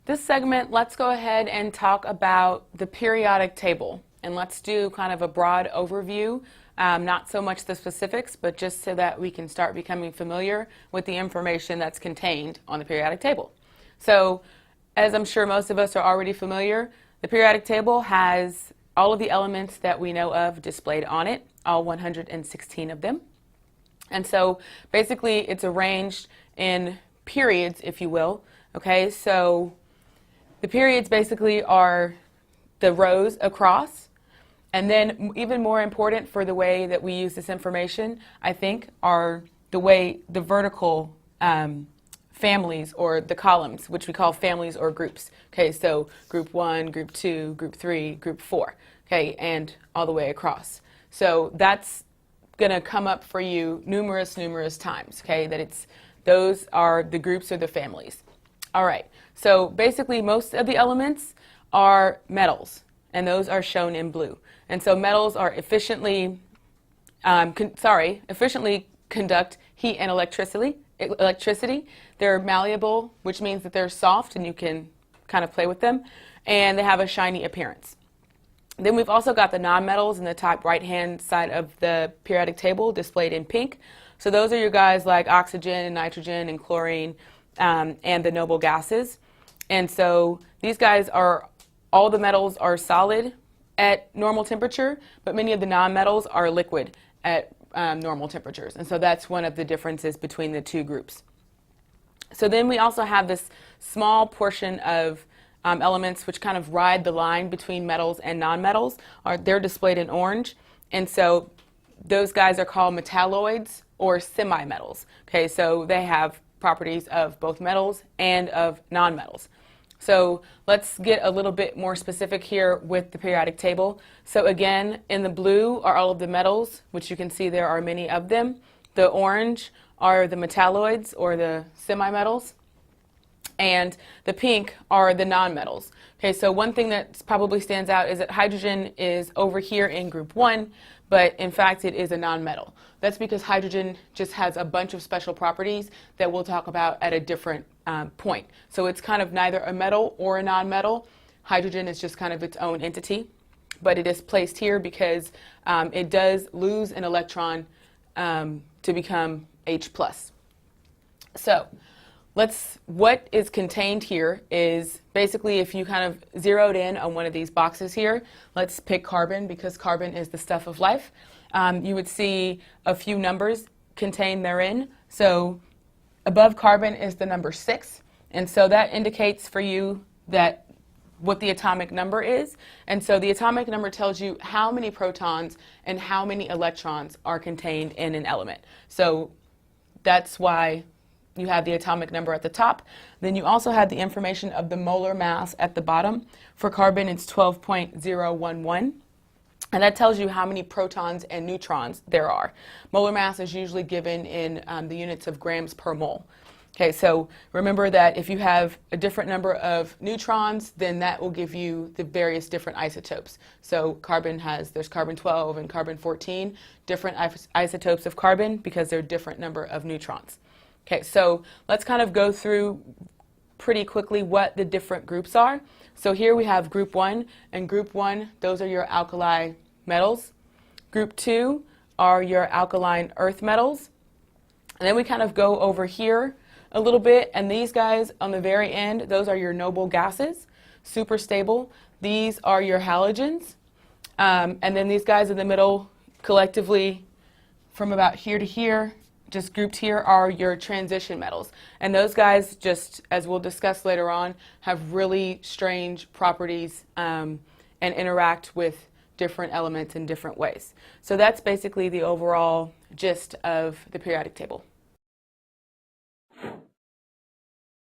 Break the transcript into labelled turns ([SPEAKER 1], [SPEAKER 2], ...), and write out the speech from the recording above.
[SPEAKER 1] This segment, let's go ahead and talk about the periodic table. And let's do kind of a broad overview, not so much the specifics, but just so that we can start becoming familiar with the information that's contained on the periodic table. So, as I'm sure most of us are already familiar, the periodic table has all of the elements that we know of displayed on it, all 116 of them. And so basically it's arranged in periods, if you will. Okay, so the periods basically are the rows across, and then even more important for the way that we use this information, I think, are the vertical families or the columns, which we call families or groups. Okay, so group 1, group 2, group 3, group 4, okay, and all the way across. So that's going to come up for you numerous times, okay, that those are the groups or the families. All right, so basically most of the elements are metals, and those are shown in blue. And so metals are efficiently conduct heat and electricity. They're malleable, which means that they're soft and you can kind of play with them, and they have a shiny appearance. Then we've also got the nonmetals in the top right-hand side of the periodic table displayed in pink. So those are your guys like oxygen and nitrogen and chlorine and the noble gases. And so these guys all the metals are solid at normal temperature, but many of the nonmetals are liquid at normal temperatures. And so that's one of the differences between the two groups. So then we also have this small portion of elements which kind of ride the line between metals and nonmetals. They're displayed in orange, and so those guys are called metalloids or semi-metals. Okay, so they have properties of both metals and of nonmetals. So let's get a little bit more specific here with the periodic table. So again, in the blue are all of the metals, which you can see there are many of them. The orange are the metalloids or the semi-metals, and the pink are the nonmetals. Okay, so one thing that probably stands out is that hydrogen is over here in group 1, but in fact it is a nonmetal. That's because hydrogen just has a bunch of special properties that we'll talk about at a different point. So it's kind of neither a metal or a nonmetal. Hydrogen is just kind of its own entity, but it is placed here because it does lose an electron to become H+. So what is contained here is basically, if you kind of zeroed in on one of these boxes here, let's pick carbon because carbon is the stuff of life. You would see a few numbers contained therein. So above carbon is the number 6, and so that indicates for you that what the atomic number is. And so the atomic number tells you how many protons and how many electrons are contained in an element. So that's why you have the atomic number at the top. Then you also have the information of the molar mass at the bottom. For carbon, it's 12.011. And that tells you how many protons and neutrons there are. Molar mass is usually given in the units of grams per mole. Okay, so remember that if you have a different number of neutrons, then that will give you the various different isotopes. So there's carbon 12 and carbon 14, different isotopes of carbon because they're different number of neutrons. Okay, so let's kind of go through pretty quickly what the different groups are. So here we have group 1, and group 1, those are your alkali metals. Group 2 are your alkaline earth metals. And then we kind of go over here a little bit, and these guys on the very end, those are your noble gases, super stable. These are your halogens. And then these guys in the middle, collectively from about here to here, just grouped here, are your transition metals. And those guys, just as we'll discuss later on, have really strange properties and interact with different elements in different ways. So that's basically the overall gist of the periodic table.